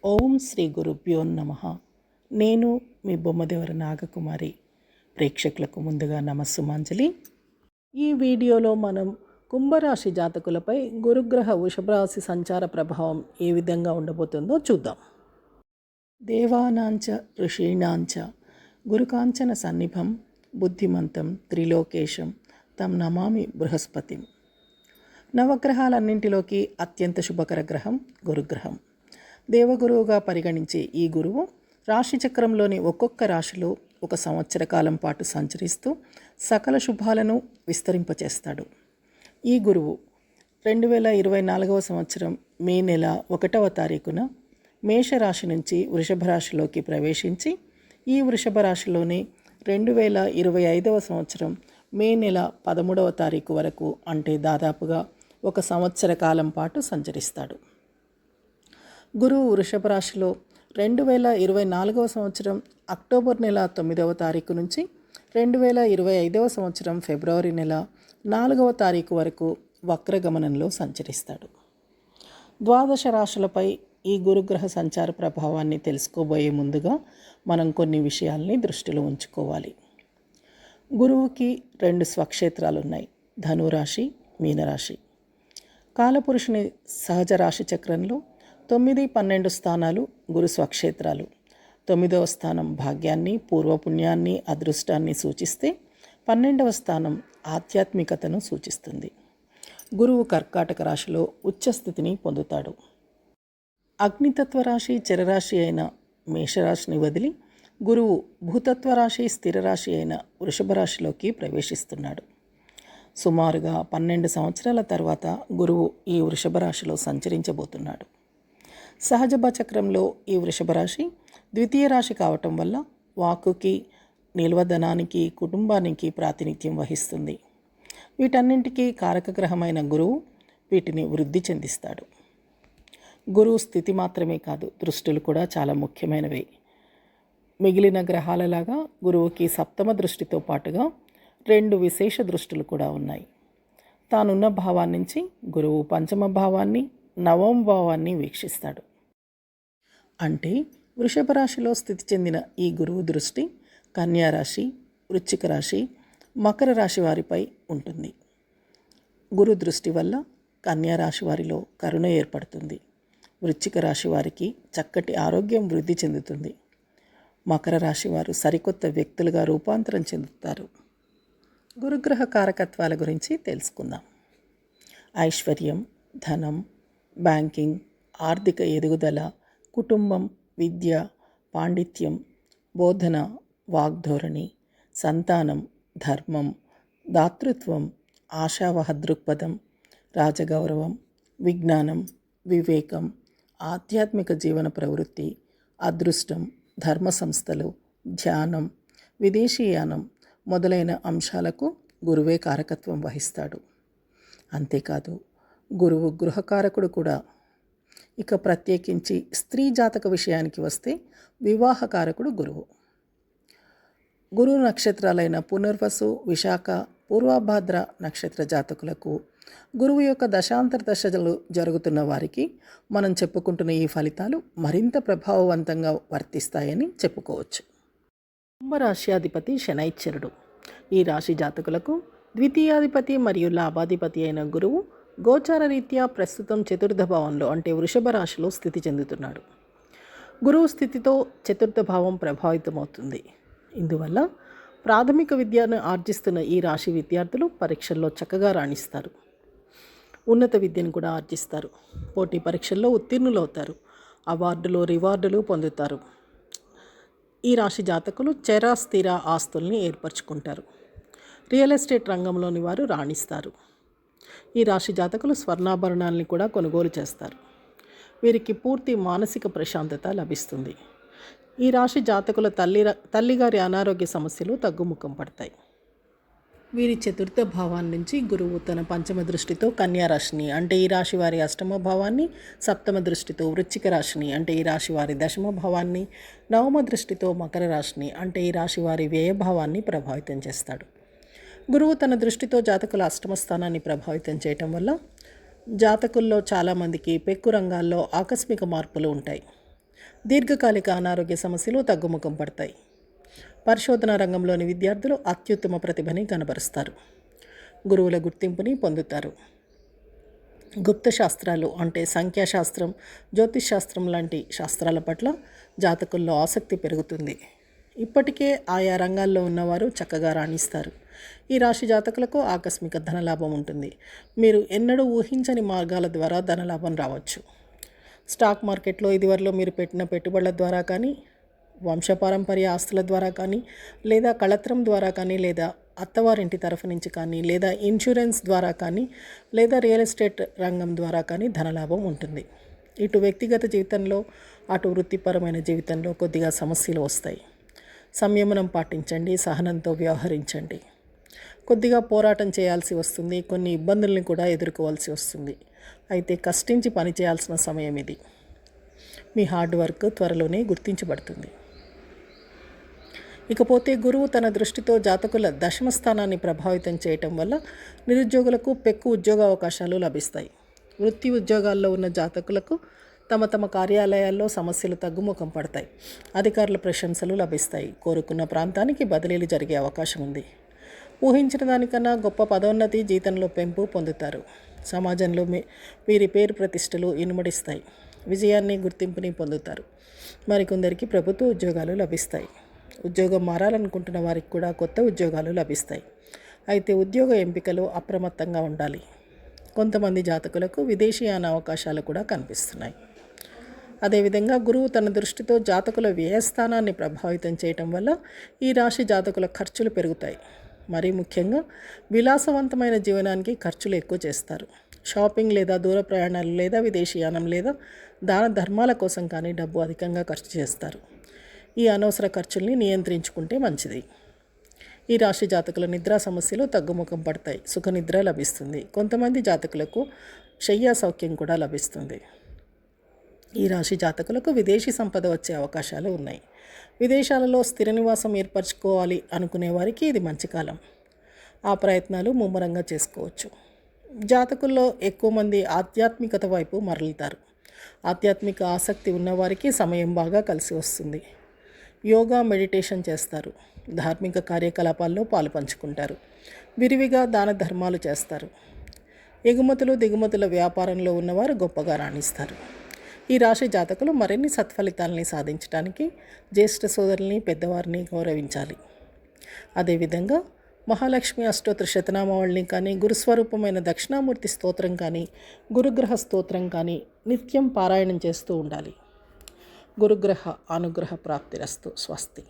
ఓం శ్రీ గురుభ్యో నమః. నేను మీ బొమ్మదేవర నాగకుమారి. ప్రేక్షకులకు ముందుగా నమస్సుమాంజలి. ఈ వీడియోలో మనం కుంభరాశి జాతకులపై గురుగ్రహ వృషభరాశి సంచార ప్రభావం ఏ విధంగా ఉండబోతుందో చూద్దాం. దేవానాంచ ఋషీణాంచ గురుకాంచన సన్నిభం బుద్ధిమంతం త్రిలోకేశం తం నమామి బృహస్పతిం. నవగ్రహాలన్నింటిలోకి అత్యంత శుభకర గ్రహం గురుగ్రహం. దేవగురువుగా పరిగణించే ఈ గురువు రాశిచక్రంలోని ఒక్కొక్క రాశిలో ఒక సంవత్సర కాలం పాటు సంచరిస్తూ సకల శుభాలను విస్తరింపచేస్తాడు. ఈ గురువు 2024 సంవత్సరం మే నెల 1వ తారీఖున మేషరాశి నుంచి వృషభ రాశిలోకి ప్రవేశించి ఈ వృషభ రాశిలోనే 2025 సంవత్సరం మే నెల 13వ తారీఖు వరకు, అంటే దాదాపుగా ఒక సంవత్సర కాలం పాటు సంచరిస్తాడు. గురువు వృషభ రాశిలో 2024 సంవత్సరం అక్టోబర్ నెల 9వ తారీఖు నుంచి 2025 సంవత్సరం ఫిబ్రవరి నెల 4వ తారీఖు వరకు వక్రగమనంలో సంచరిస్తాడు. ద్వాదశ రాశులపై ఈ గురుగ్రహ సంచార ప్రభావాన్ని తెలుసుకోబోయే ముందుగా మనం కొన్ని విషయాల్ని దృష్టిలో ఉంచుకోవాలి. గురువుకి 2 స్వక్షేత్రాలు ఉన్నాయి, ధనురాశి, మీనరాశి. కాలపురుషుని సహజ రాశి చక్రంలో 9, 12 స్థానాలు గురు స్వక్షేత్రాలు. 9వ స్థానం భాగ్యాన్ని, పూర్వపుణ్యాన్ని, అదృష్టాన్ని సూచిస్తే 12వ స్థానం ఆధ్యాత్మికతను సూచిస్తుంది. గురువు కర్కాటక రాశిలో ఉచ్చస్థితిని పొందుతాడు. అగ్నితత్వ రాశి చరరాశి అయిన మేషరాశిని వదిలి గురువు భూతత్వ రాశి స్థిర రాశి అయిన వృషభ రాశిలోకి ప్రవేశిస్తున్నాడు. సుమారుగా 12 సంవత్సరాల తర్వాత గురువు ఈ వృషభ రాశిలో సంచరించబోతున్నాడు. సహజ చక్రంలో ఈ వృషభ రాశి ద్వితీయ రాశి కావటం వల్ల వాక్కుకి, నిల్వధనానికి, కుటుంబానికి ప్రాతినిధ్యం వహిస్తుంది. వీటన్నింటికీ కారకగ్రహమైన గురువు వీటిని వృద్ధి చెందిస్తాడు. గురువు స్థితి మాత్రమే కాదు, దృష్టులు కూడా చాలా ముఖ్యమైనవే. మిగిలిన గ్రహాలలాగా గురువుకి సప్తమ దృష్టితో పాటుగా 2 విశేష దృష్టులు కూడా ఉన్నాయి. తానున్న భావాన్ని నుంచి గురువు పంచమ భావాన్ని, నవమ భావాన్ని వీక్షిస్తాడు. అంటే వృషభ రాశిలో స్థితి చెందిన ఈ గురువు దృష్టి కన్యారాశి, వృశ్చిక రాశి, మకర రాశి వారిపై ఉంటుంది. గురు దృష్టి వల్ల కన్యారాశి వారిలో కరుణ ఏర్పడుతుంది. వృశ్చిక రాశి వారికి చక్కటి ఆరోగ్యం వృద్ధి చెందుతుంది. మకర రాశి వారు సరికొత్త వ్యక్తులుగా రూపాంతరం చెందుతారు. గురుగ్రహ కారకత్వాల గురించి తెలుసుకుందాం. ఐశ్వర్యం, ధనం, బ్యాంకింగ్, ఆర్థిక ఎదుగుదల, కుటుంబం, విద్య, పాండిత్యం, బోధన, వాగ్ధోరణి, సంతానం, ధర్మం, దాతృత్వం, ఆశావహ దృక్పథం, రాజగౌరవం, విజ్ఞానం, వివేకం, ఆధ్యాత్మిక జీవన ప్రవృత్తి, అదృష్టం, ధర్మ సంస్థలు, ధ్యానం, విదేశీయానం మొదలైన అంశాలకు గురువే కారకత్వం వహిస్తాడు. అంతేకాదు గురువు గృహకారకుడు కూడా. ఇక ప్రత్యేకించి స్త్రీ జాతక విషయానికి వస్తే వివాహకారకుడు గురువు. గురువు నక్షత్రాలైన పునర్వసు, విశాఖ, పూర్వభాద్ర నక్షత్ర జాతకులకు గురువు యొక్క దశాంతర దశలు జరుగుతున్న వారికి మనం చెప్పుకుంటున్న ఈ ఫలితాలు మరింత ప్రభావవంతంగా వర్తిస్తాయని చెప్పుకోవచ్చు. కుంభరాశ్యాధిపతి శనైశ్చరుడు. ఈ రాశి జాతకులకు ద్వితీయాధిపతి మరియు లాభాధిపతి అయిన గురువు గోచార రీత్యా ప్రస్తుతం చతుర్థ భావంలో, అంటే వృషభ రాశిలో స్థితి చెందుతున్నాడు. గురువు స్థితితో చతుర్థ భావం ప్రభావితమవుతుంది. ఇందువల్ల ప్రాథమిక విద్యను ఆర్జిస్తున్న ఈ రాశి విద్యార్థులు పరీక్షల్లో చక్కగా రాణిస్తారు. ఉన్నత విద్యను కూడా ఆర్జిస్తారు. పోటీ పరీక్షల్లో ఉత్తీర్ణులవుతారు. అవార్డులు, రివార్డులు పొందుతారు. ఈ రాశి జాతకులు చర స్థిర ఆస్తుల్ని ఏర్పరచుకుంటారు. రియల్ ఎస్టేట్ రంగంలోని వారు రాణిస్తారు. ఈ రాశి జాతకులు స్వర్ణాభరణాలని కూడా కొనుగోలు చేస్తారు. వీరికి పూర్తి మానసిక ప్రశాంతత లభిస్తుంది. ఈ రాశి జాతకుల తల్లిగారి అనారోగ్య సమస్యలు తగ్గుముఖం పడతాయి. వీరి చతుర్థ భావాన్ని నుంచి గురువు తన పంచమ దృష్టితో కన్యా రాశిని, అంటే ఈ రాశి వారి అష్టమ భావాన్ని, సప్తమ దృష్టితో వృశ్చిక రాశిని, అంటే ఈ రాశి వారి దశమ భావాన్ని, నవమ దృష్టితో మకర రాశిని, అంటే ఈ రాశి వారి వ్యయ భావాన్ని ప్రభావితం చేస్తాడు. గురువు తన దృష్టితో జాతకుల అష్టమ స్థానాన్ని ప్రభావితం చేయటం వల్ల జాతకుల్లో చాలామందికి పెక్కు రంగాల్లో ఆకస్మిక మార్పులు ఉంటాయి. దీర్ఘకాలిక అనారోగ్య సమస్యలు తగ్గుముఖం పడతాయి. పరిశోధన రంగంలోని విద్యార్థులు అత్యుత్తమ ప్రతిభని కనబరుస్తారు. గురువుల గుర్తింపుని పొందుతారు. గుప్త శాస్త్రాలు అంటే సంఖ్యాశాస్త్రం, జ్యోతిష్ శాస్త్రం లాంటి శాస్త్రాల పట్ల జాతకుల్లో ఆసక్తి పెరుగుతుంది. ఇప్పటికే ఆయా రంగాల్లో ఉన్నవారు చక్కగా రాణిస్తారు. ఈ రాశి జాతకులకు ఆకస్మిక ధనలాభం ఉంటుంది. మీరు ఎన్నడూ ఊహించని మార్గాల ద్వారా ధనలాభం రావచ్చు. స్టాక్ మార్కెట్లో ఇదివరలో మీరు పెట్టిన పెట్టుబడుల ద్వారా కానీ, వంశపారంపర్య ఆస్తుల ద్వారా కానీ, లేదా కళత్రం ద్వారా కానీ, లేదా అత్తవారింటి తరఫు నుంచి కానీ, లేదా ఇన్సూరెన్స్ ద్వారా కానీ, లేదా రియల్ ఎస్టేట్ రంగం ద్వారా కానీ ధనలాభం ఉంటుంది. ఇటు వ్యక్తిగత జీవితంలో, అటు వృత్తిపరమైన జీవితంలో కొద్దిగా సమస్యలు వస్తాయి. సంయమనం పాటించండి, సహనంతో వ్యవహరించండి. కొద్దిగా పోరాటం చేయాల్సి వస్తుంది, కొన్ని ఇబ్బందుల్ని కూడా ఎదుర్కోవాల్సి వస్తుంది. అయితే కష్టించి పని చేయాల్సిన సమయం ఇది. మీ హార్డ్ వర్క్ త్వరలోనే గుర్తించబడుతుంది. ఇకపోతే గురువు తన దృష్టితో జాతకుల దశమ స్థానాన్ని ప్రభావితం చేయటం వల్ల నిరుద్యోగులకు పెక్కు ఉద్యోగ అవకాశాలు లభిస్తాయి. వృత్తి ఉద్యోగాల్లో ఉన్న జాతకులకు తమ తమ కార్యాలయాల్లో సమస్యలు తగ్గుముఖం పడతాయి. అధికారుల ప్రశంసలు లభిస్తాయి. కోరుకున్న ప్రాంతానికి బదిలీలు జరిగే అవకాశం ఉంది. ఊహించిన దానికన్నా గొప్ప పదోన్నతి, జీతంలో పెంపు పొందుతారు. సమాజంలో వీరి పేరు ప్రతిష్టలు ఇనుమడిస్తాయి. విజయాన్ని, గుర్తింపుని పొందుతారు. మరికొందరికి ప్రభుత్వ ఉద్యోగాలు లభిస్తాయి. ఉద్యోగం మారాలనుకుంటున్న వారికి కూడా కొత్త ఉద్యోగాలు లభిస్తాయి. అయితే ఉద్యోగ ఎంపికలో అప్రమత్తంగా ఉండాలి. కొంతమంది జాతకులకు విదేశీయాన అవకాశాలు కూడా కనిపిస్తున్నాయి. అదేవిధంగా గురువు తన దృష్టితో జాతకుల వ్యయస్థానాన్ని ప్రభావితం చేయటం వల్ల ఈ రాశి జాతకుల ఖర్చులు పెరుగుతాయి. మరీ ముఖ్యంగా విలాసవంతమైన జీవనానికి ఖర్చులు ఎక్కువ చేస్తారు. షాపింగ్ లేదా దూర ప్రయాణాలు లేదా విదేశీయానం లేదా దాన ధర్మాల కోసం కానీ డబ్బు అధికంగా ఖర్చు చేస్తారు. ఈ అనవసర ఖర్చుల్ని నియంత్రించుకుంటే మంచిది. ఈ రాశి జాతకుల నిద్రా సమస్యలు తగ్గుముఖం పడతాయి. సుఖనిద్ర లభిస్తుంది. కొంతమంది జాతకులకు శయ్యా సౌఖ్యం కూడా లభిస్తుంది. ఈ రాశి జాతకులకు విదేశీ సంపద వచ్చే అవకాశాలు ఉన్నాయి. విదేశాలలో స్థిర నివాసం ఏర్పరచుకోవాలి అనుకునే వారికి ఇది మంచి కాలం. ఆ ప్రయత్నాలు ముమ్మరంగా చేసుకోవచ్చు. జాతకుల్లో ఎక్కువ మంది ఆధ్యాత్మికత వైపు మరలుతారు. ఆధ్యాత్మిక ఆసక్తి ఉన్నవారికి సమయం బాగా కలిసి వస్తుంది. యోగా, మెడిటేషన్ చేస్తారు. ధార్మిక కార్యకలాపాల్లో పాలు పంచుకుంటారు. విరివిగా దాన ధర్మాలు చేస్తారు. ఎగుమతులు, దిగుమతుల వ్యాపారంలో ఉన్నవారు గొప్పగా రాణిస్తారు. ఈ రాశి జాతకులు మరిన్ని సత్ఫలితాలని సాధించడానికి జ్యేష్ఠ సోదరుల్ని, పెద్దవారిని గౌరవించాలి. అదేవిధంగా మహాలక్ష్మి అష్టోత్తర శతనామావళిని కానీ, గురుస్వరూపమైన దక్షిణామూర్తి స్తోత్రం కానీ, గురుగ్రహ స్తోత్రం కానీ నిత్యం పారాయణం చేస్తూ ఉండాలి. గురుగ్రహ అనుగ్రహ ప్రాప్తిరస్తు. స్వస్తి.